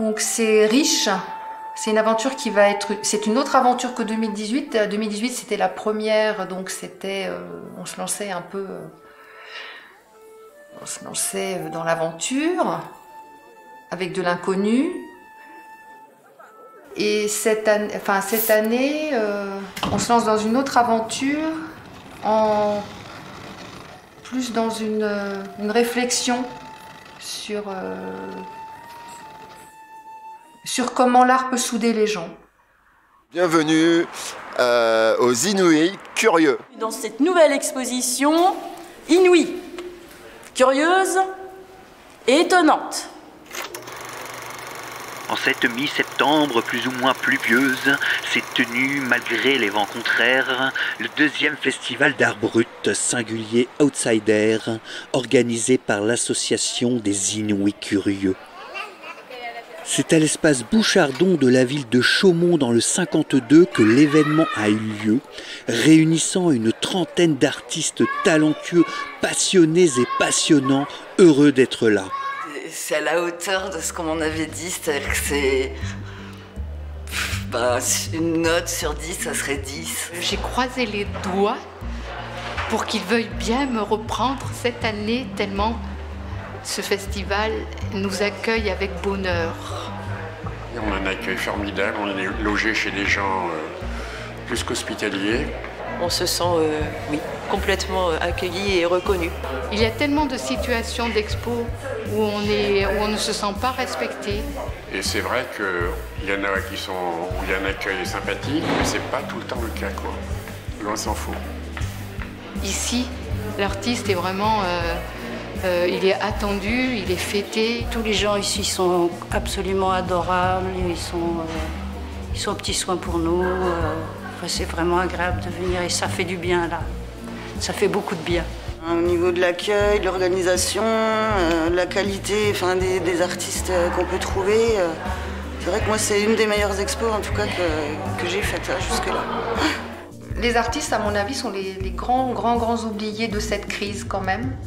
Donc c'est riche, c'est une aventure qui va être... C'est une autre aventure que 2018. 2018 c'était la première, donc c'était... on se lançait un peu... on se lançait dans l'aventure, avec de l'inconnu. Et cette année, on se lance dans une autre aventure, plus dans une réflexion sur comment l'art peut souder les gens. Bienvenue aux Inouïs curieux. Dans cette nouvelle exposition, Inouïs, curieuse et étonnante. En cette mi-septembre plus ou moins pluvieuse, s'est tenu, malgré les vents contraires, le deuxième festival d'art brut singulier Outsider, organisé par l'association des Inouïs curieux. C'est à l'espace Bouchardon de la ville de Chaumont dans le 52 que l'événement a eu lieu, réunissant une trentaine d'artistes talentueux, passionnés et passionnants, heureux d'être là. C'est à la hauteur de ce qu'on m'en avait dit, c'est-à-dire que c'est... une note sur 10, ça serait 10. J'ai croisé les doigts pour qu'ils veuillent bien me reprendre cette année, tellement ce festival nous accueille avec bonheur. On a un accueil formidable, on est logé chez des gens plus qu'hospitaliers. On se sent, oui, complètement accueilli et reconnu. Il y a tellement de situations d'expo où on ne se sent pas respecté. Et c'est vrai qu'il y en a où il y a un accueil sympathique, mais c'est pas tout le temps le cas, quoi. Loin s'en faut. Ici, l'artiste est vraiment... il est attendu, il est fêté. Tous les gens ici sont absolument adorables, ils sont petits soins pour nous. C'est vraiment agréable de venir et ça fait du bien là. Ça fait beaucoup de bien. Au niveau de l'accueil, de l'organisation, la qualité des artistes qu'on peut trouver, c'est vrai que moi c'est une des meilleures expos en tout cas que j'ai faites jusque-là. Les artistes, à mon avis, sont les grands oubliés de cette crise quand même.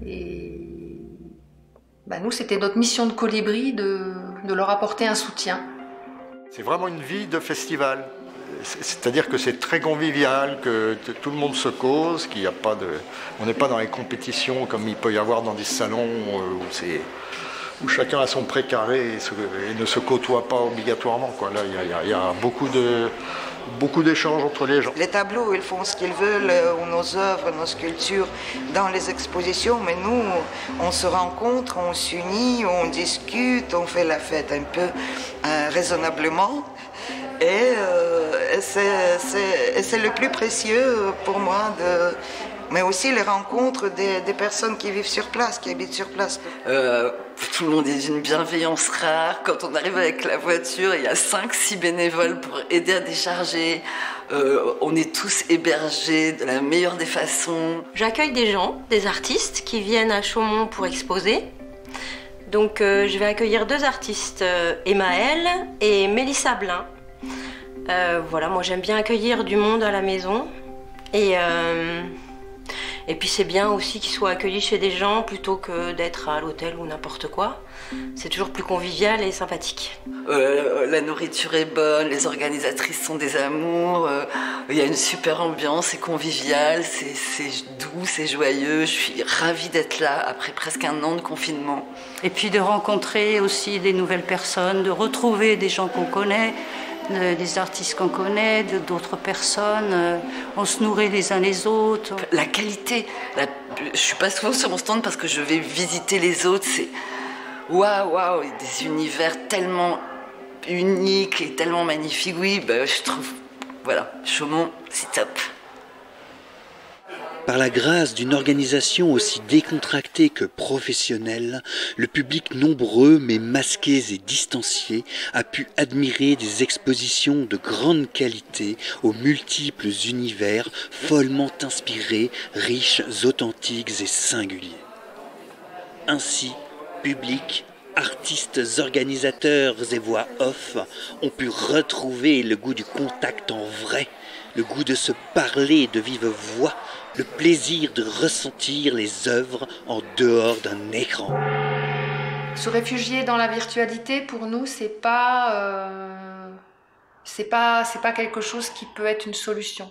Et nous, c'était notre mission de Colibri de leur apporter un soutien. C'est vraiment une vie de festival. C'est-à-dire que c'est très convivial, que tout le monde se cause, qu'il n'y a pas de... On n'est pas dans les compétitions comme il peut y avoir dans des salons où chacun a son précaré et ne se côtoie pas obligatoirement, quoi. Là, il y a beaucoup d'échanges entre les gens. Les tableaux, ils font ce qu'ils veulent, nos œuvres, nos sculptures dans les expositions, mais nous, on se rencontre, on s'unit, on discute, on fait la fête un peu raisonnablement. Et c'est le plus précieux pour moi, mais aussi les rencontres des personnes qui vivent sur place, qui habitent sur place. Tout le monde est d'une bienveillance rare. Quand on arrive avec la voiture, il y a 5-6 bénévoles pour aider à décharger. On est tous hébergés de la meilleure des façons. J'accueille des gens, des artistes qui viennent à Chaumont pour exposer. Donc je vais accueillir 2 artistes, Emmaël et Mélissa Blin. Voilà, moi j'aime bien accueillir du monde à la maison et puis c'est bien aussi qu'ils soient accueillis chez des gens plutôt que d'être à l'hôtel ou n'importe quoi. C'est toujours plus convivial et sympathique. La nourriture est bonne, les organisatrices sont des amours, il y a une super ambiance, c'est convivial, c'est doux, c'est joyeux. Je suis ravie d'être là après presque 1 an de confinement. Et puis de rencontrer aussi des nouvelles personnes, de retrouver des gens qu'on connaît, des artistes qu'on connaît, d'autres personnes. On se nourrit les uns les autres. La qualité, je suis pas souvent sur mon stand parce que je vais visiter les autres. C'est waouh, des univers tellement uniques et tellement magnifiques. Oui, je trouve, voilà, Chaumont, c'est top. Par la grâce d'une organisation aussi décontractée que professionnelle, le public nombreux mais masqué et distancié a pu admirer des expositions de grande qualité aux multiples univers follement inspirés, riches, authentiques et singuliers. Ainsi, public, artistes, organisateurs et voix off ont pu retrouver le goût du contact en vrai, le goût de se parler de vive voix, le plaisir de ressentir les œuvres en dehors d'un écran. Se réfugier dans la virtualité, pour nous, c'est pas quelque chose qui peut être une solution.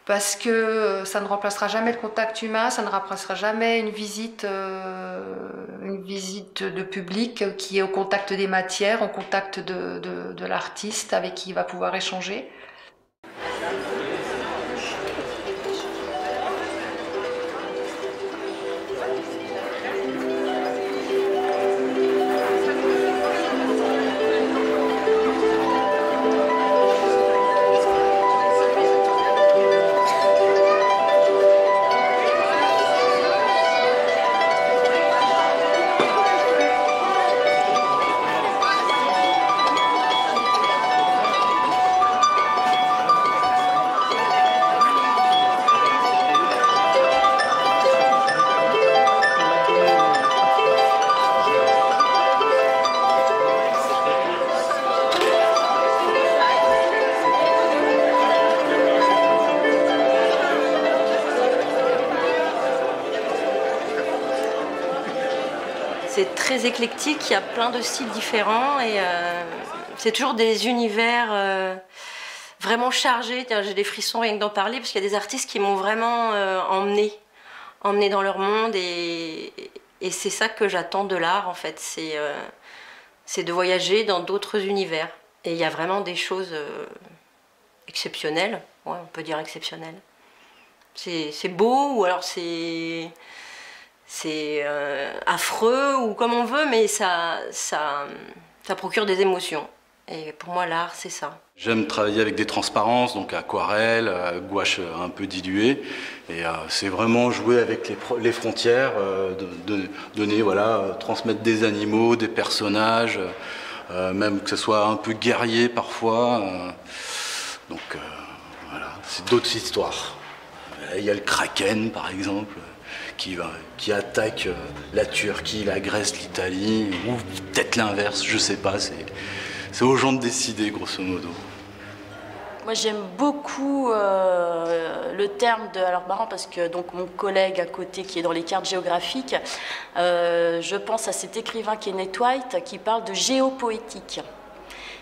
Parce que ça ne remplacera jamais le contact humain, ça ne remplacera jamais une visite de public qui est au contact des matières, au contact de l'artiste avec qui il va pouvoir échanger. C'est très éclectique, il y a plein de styles différents et c'est toujours des univers vraiment chargés. J'ai des frissons rien que d'en parler parce qu'il y a des artistes qui m'ont vraiment emmené dans leur monde et c'est ça que j'attends de l'art en fait, c'est de voyager dans d'autres univers. Et il y a vraiment des choses exceptionnelles, ouais, on peut dire exceptionnelles. C'est beau ou alors c'est affreux ou comme on veut, mais ça procure des émotions. Et pour moi, l'art, c'est ça. J'aime travailler avec des transparences, donc aquarelle, gouache un peu diluée. Et c'est vraiment jouer avec les frontières, donner, voilà, transmettre des animaux, des personnages, même que ce soit un peu guerrier parfois. Donc voilà, c'est d'autres histoires. Il y a le Kraken, par exemple, qui attaque la Turquie, la Grèce, l'Italie, ou peut-être l'inverse, je sais pas, c'est aux gens de décider, grosso modo. Moi j'aime beaucoup le terme de... Alors marrant parce que donc, mon collègue à côté qui est dans les cartes géographiques, je pense à cet écrivain Kenneth White qui parle de géopoétique.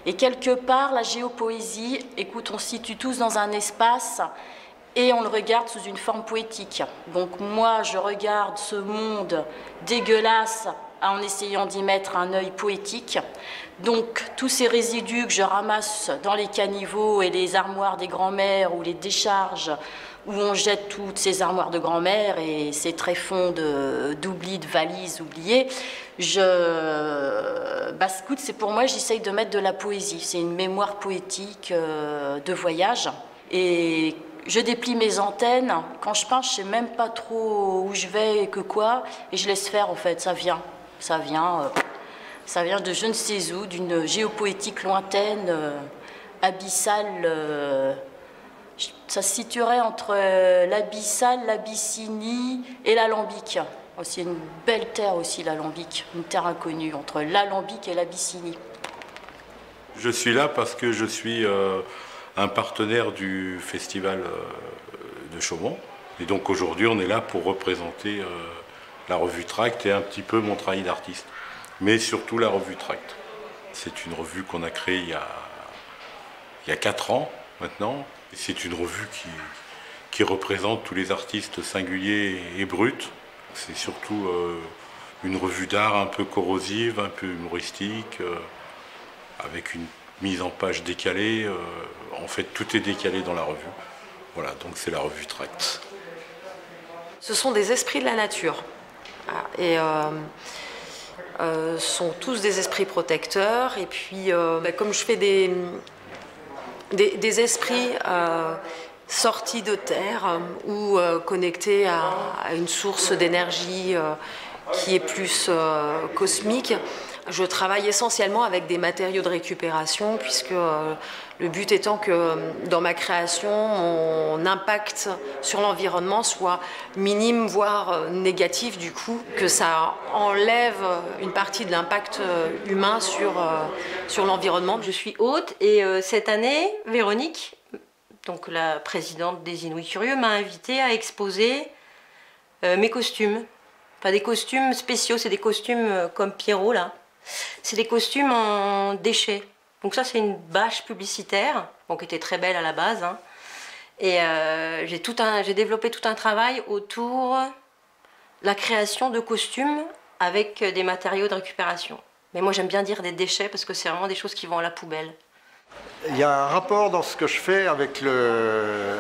Et quelque part, la géopoésie, écoute, on se situe tous dans un espace et on le regarde sous une forme poétique. Donc moi, je regarde ce monde dégueulasse en essayant d'y mettre un œil poétique. Donc tous ces résidus que je ramasse dans les caniveaux et les armoires des grands-mères ou les décharges où on jette toutes ces armoires de grand-mère et ces tréfonds d'oubli, de valises oubliées, écoute, c'est pour moi, j'essaye de mettre de la poésie. C'est une mémoire poétique de voyage. Et je déplie mes antennes. Quand je peins, je ne sais même pas trop où je vais et que quoi. Et je laisse faire, en fait. Ça vient de je ne sais où, d'une géopoétique lointaine, abyssale. Ça se situerait entre l'abyssale, l'Abyssinie et l'Alambic. C'est une belle terre aussi, l'Alambic. Une terre inconnue, entre l'Alambic et l'Abyssinie. Je suis là parce que je suis un partenaire du festival de Chaumont. Et donc aujourd'hui, on est là pour représenter la revue Tract et un petit peu mon travail d'artiste. Mais surtout la revue Tract. C'est une revue qu'on a créée il y a 4 ans maintenant. C'est une revue qui représente tous les artistes singuliers et bruts. C'est surtout une revue d'art un peu corrosive, un peu humoristique, avec une mise en page décalée. En fait, tout est décalé dans la revue. Voilà, donc c'est la revue Tract. Ce sont des esprits de la nature. Et sont tous des esprits protecteurs. Et puis, comme je fais des esprits sortis de terre ou connectés à une source d'énergie qui est plus cosmique, je travaille essentiellement avec des matériaux de récupération puisque le but étant que dans ma création, mon impact sur l'environnement soit minime, voire négatif du coup, que ça enlève une partie de l'impact humain sur l'environnement. Je suis hôte et cette année, Véronique, donc la présidente des Inouïs Curieux, m'a invitée à exposer mes costumes pas des costumes spéciaux, c'est des costumes comme Pierrot là. C'est des costumes en déchets. Donc ça c'est une bâche publicitaire, bon, qui était très belle à la base. Hein. Et j'ai développé tout un travail autour de la création de costumes avec des matériaux de récupération. Mais moi j'aime bien dire des déchets parce que c'est vraiment des choses qui vont à la poubelle. Il y a un rapport dans ce que je fais avec le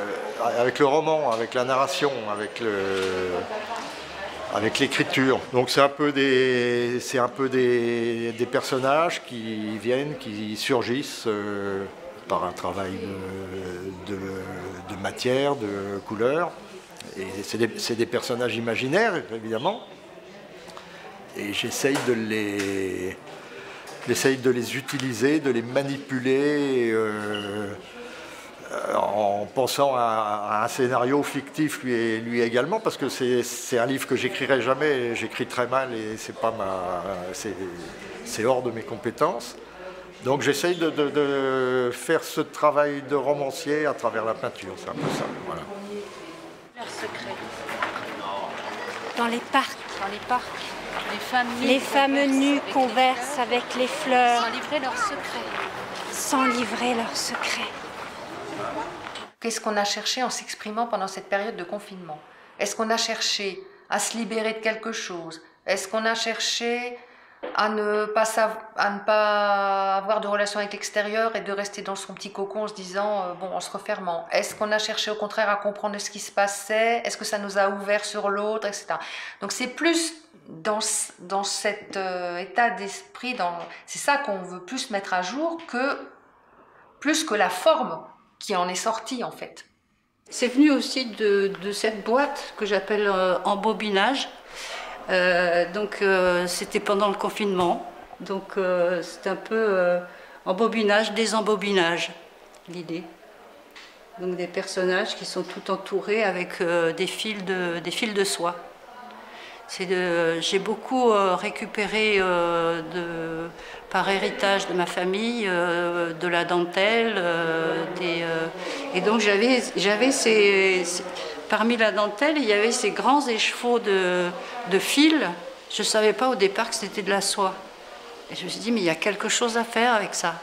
roman, avec la narration, avec l'écriture. Donc c'est un peu des personnages qui viennent, qui surgissent par un travail de matière, de couleur. Et c'est des personnages imaginaires, évidemment. Et j'essaye de les utiliser, de les manipuler en pensant à un scénario fictif lui également, parce que c'est un livre que j'écrirai jamais, j'écris très mal et c'est hors de mes compétences. Donc j'essaye de faire ce travail de romancier à travers la peinture, c'est un peu ça. Voilà. Leur secret. Dans les parcs. Dans les parcs. Les femmes nues conversent avec les fleurs. Sans livrer leurs secrets. Sans livrer leurs secrets. Qu'est-ce qu'on a cherché en s'exprimant pendant cette période de confinement? Est-ce qu'on a cherché à se libérer de quelque chose? Est-ce qu'on a cherché à ne pas avoir de relation avec l'extérieur et de rester dans son petit cocon en se disant, bon, en se refermant? Est-ce qu'on a cherché au contraire à comprendre ce qui se passait? Est-ce que ça nous a ouvert sur l'autre, etc. Donc c'est plus dans cet état d'esprit, c'est ça qu'on veut plus mettre à jour plus que la forme qui en est sortie en fait. C'est venu aussi de cette boîte que j'appelle embobinage. Donc c'était pendant le confinement, donc c'est un peu embobinage, désembobinage, l'idée. Donc des personnages qui sont tout entourés avec des fils de soie. J'ai beaucoup récupéré par héritage de ma famille de la dentelle, et donc parmi la dentelle, il y avait ces grands écheveaux de fils. Je ne savais pas au départ que c'était de la soie. Et je me suis dit, mais il y a quelque chose à faire avec ça.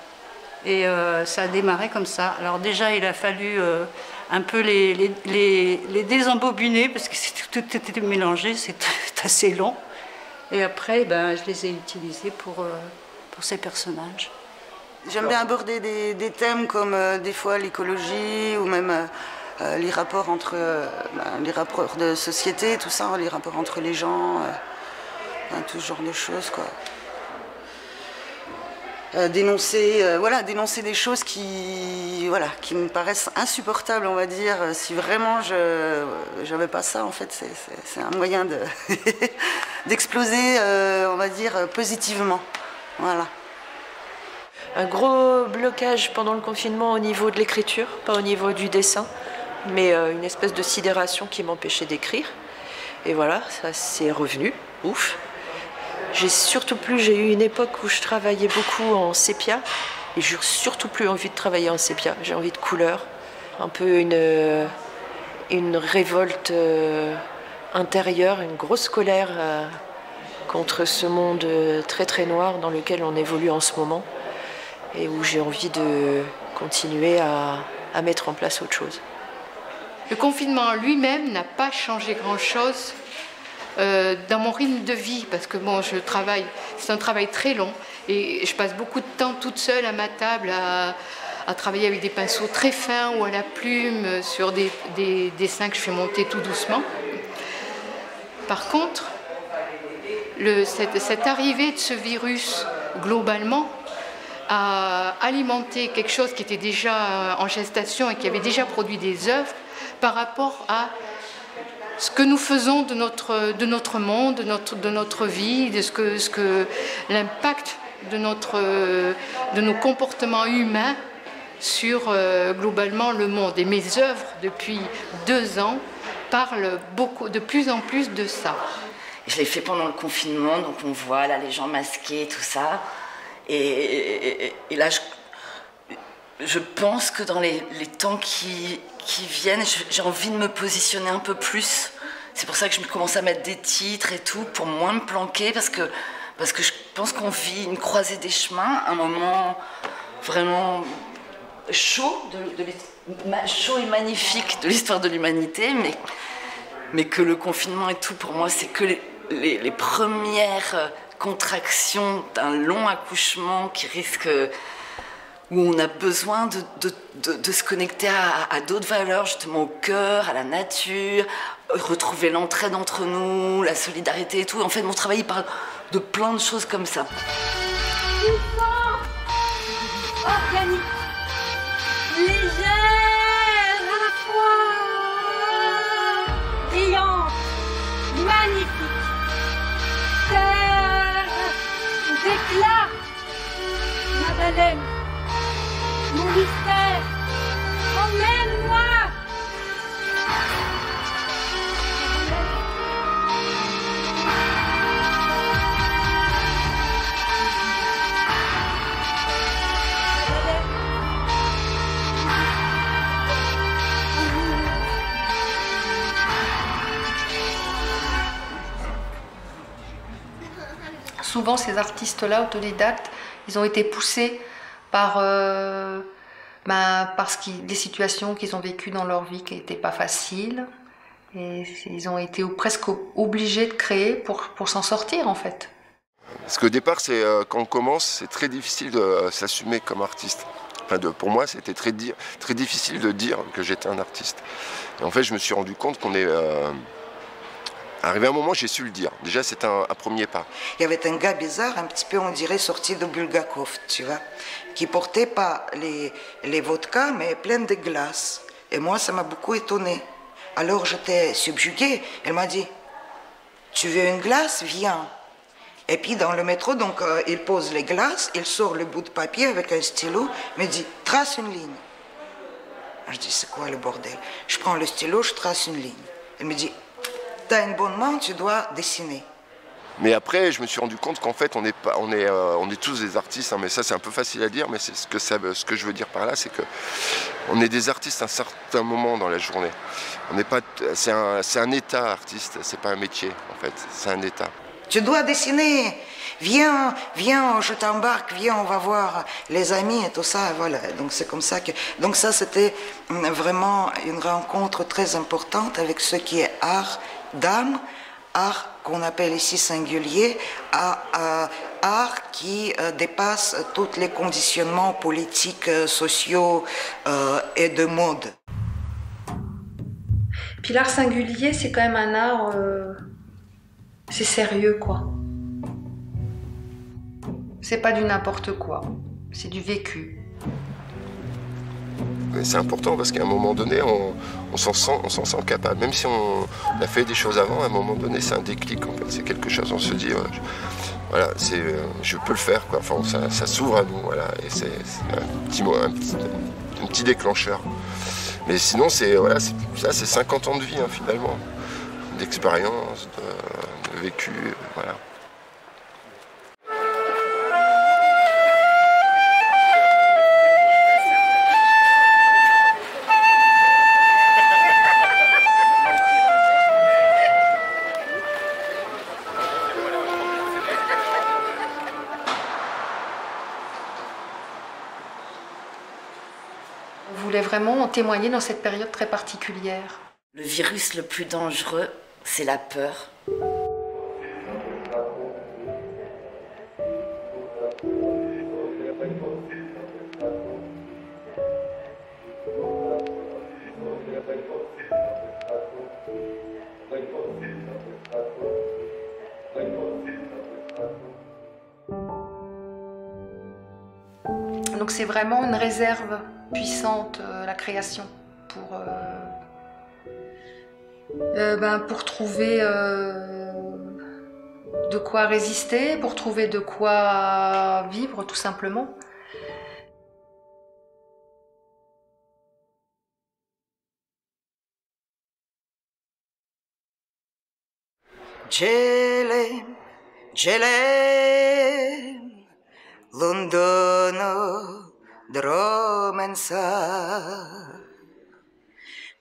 Et ça a démarré comme ça. Alors déjà, il a fallu un peu les désembobiner, parce que tout était mélangé, c'est assez long. Et après, je les ai utilisés pour ces personnages. J'aime bien aborder des thèmes comme des fois l'écologie ou même les rapports les rapports de société, tout ça, les rapports entre les gens, tout ce genre de choses, quoi. Dénoncer des choses qui me paraissent insupportables, on va dire. Si vraiment je n'avais pas ça, en fait, c'est un moyen d'exploser, on va dire, positivement. Voilà. Un gros blocage pendant le confinement au niveau de l'écriture, pas au niveau du dessin, mais une espèce de sidération qui m'empêchait d'écrire. Et voilà, ça c'est revenu, ouf. J'ai eu une époque où je travaillais beaucoup en sépia, et j'ai surtout plus envie de travailler en sépia. J'ai envie de couleur, un peu une révolte intérieure, une grosse colère contre ce monde très très noir dans lequel on évolue en ce moment, et où j'ai envie de continuer à mettre en place autre chose. Le confinement lui-même n'a pas changé grand-chose dans mon rythme de vie, parce que bon, c'est un travail très long, et je passe beaucoup de temps toute seule à ma table à travailler avec des pinceaux très fins ou à la plume sur des dessins que je fais monter tout doucement. Par contre, cette arrivée de ce virus globalement a alimenté quelque chose qui était déjà en gestation et qui avait déjà produit des œuvres par rapport à ce que nous faisons de notre monde, de notre vie, de l'impact de nos comportements humains sur globalement le monde. Et mes œuvres depuis 2 ans parlent de plus en plus de ça. Je l'ai fait pendant le confinement, donc on voit là les gens masqués, tout ça. Et là, je pense que dans les temps qui viennent, j'ai envie de me positionner un peu plus. C'est pour ça que je commence à mettre des titres et tout, pour moins me planquer, parce que je pense qu'on vit une croisée des chemins, un moment vraiment chaud, chaud et magnifique de l'histoire de l'humanité, mais que le confinement et tout, pour moi, c'est que les premières contractions d'un long accouchement qui risque, où on a besoin de se connecter à d'autres valeurs, justement au cœur, à la nature, retrouver l'entraide entre nous, la solidarité et tout. En fait, mon travail, il parle de plein de choses comme ça. Organique, légère à la fois, brillante, magnifique, terre d'éclat, ma baleine, mon mystère, emmène-moi. Souvent, ces artistes-là, autodidactes, ils ont été poussés par des situations qu'ils ont vécues dans leur vie qui n'étaient pas faciles. Et ils ont été presque obligés de créer pour s'en sortir, en fait. Parce qu'au départ, quand on commence, c'est très difficile de s'assumer comme artiste. Enfin, pour moi, c'était très difficile de dire que j'étais un artiste. Et en fait, je me suis rendu compte qu'on est... Arrivé à un moment, j'ai su le dire. Déjà, c'est un premier pas. Il y avait un gars bizarre, un petit peu, on dirait, sorti de Bulgakov, tu vois, qui portait pas les vodkas, mais plein de glaces. Et moi, ça m'a beaucoup étonnée. Alors, j'étais subjuguée. Elle m'a dit, tu veux une glace? Viens. Et puis, dans le métro, donc, il pose les glaces, il sort le bout de papier avec un stylo, me dit, trace une ligne. Je dis, c'est quoi le bordel? Je prends le stylo, je trace une ligne. Elle me dit, t'as une bonne main, tu dois dessiner. Mais après, je me suis rendu compte qu'en fait, on est tous des artistes, hein, mais ça c'est un peu facile à dire, mais c'est ce que je veux dire par là, c'est que on est des artistes à un certain moment dans la journée. On n'est pas, c'est un état artiste, c'est pas un métier en fait, c'est un état. Tu dois dessiner. Viens, je t'embarque, viens, on va voir les amis et tout ça, voilà. Donc c'est comme ça que... Donc ça, c'était vraiment une rencontre très importante avec ce qui est art d'âme, art qu'on appelle ici singulier, art qui dépasse tous les conditionnements politiques, sociaux et de mode. Puis l'art singulier, c'est quand même un art... c'est sérieux, quoi. C'est pas du n'importe quoi, c'est du vécu. C'est important parce qu'à un moment donné, on s'en sent capable. Même si on a fait des choses avant, à un moment donné, c'est un déclic. En fait. C'est quelque chose, on se dit, voilà, je peux le faire. Quoi. Enfin, ça s'ouvre à nous. Voilà, et c'est un petit déclencheur. Mais sinon, c'est 50 ans de vie, hein, finalement. D'expérience, de vécu, voilà. On voulait vraiment en témoigner dans cette période très particulière. Le virus le plus dangereux, c'est la peur. Donc c'est vraiment une réserve puissante, la création, pour trouver de quoi résister, pour trouver de quoi vivre tout simplement. Gelem, Londono, Dromensa,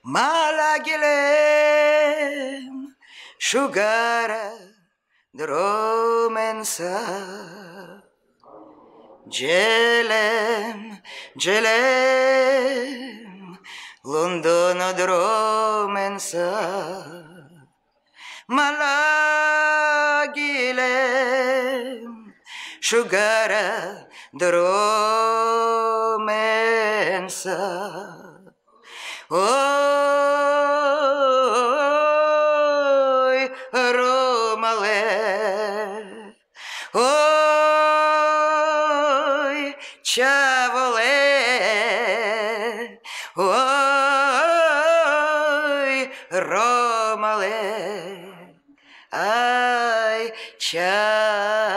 Malagelem, Shugara dromensa Jelem, Jelem Londono dromensa Malagilem Shugara dromensa Oi, Romale Oi, Chavole Oi, Romale Ai, Chavole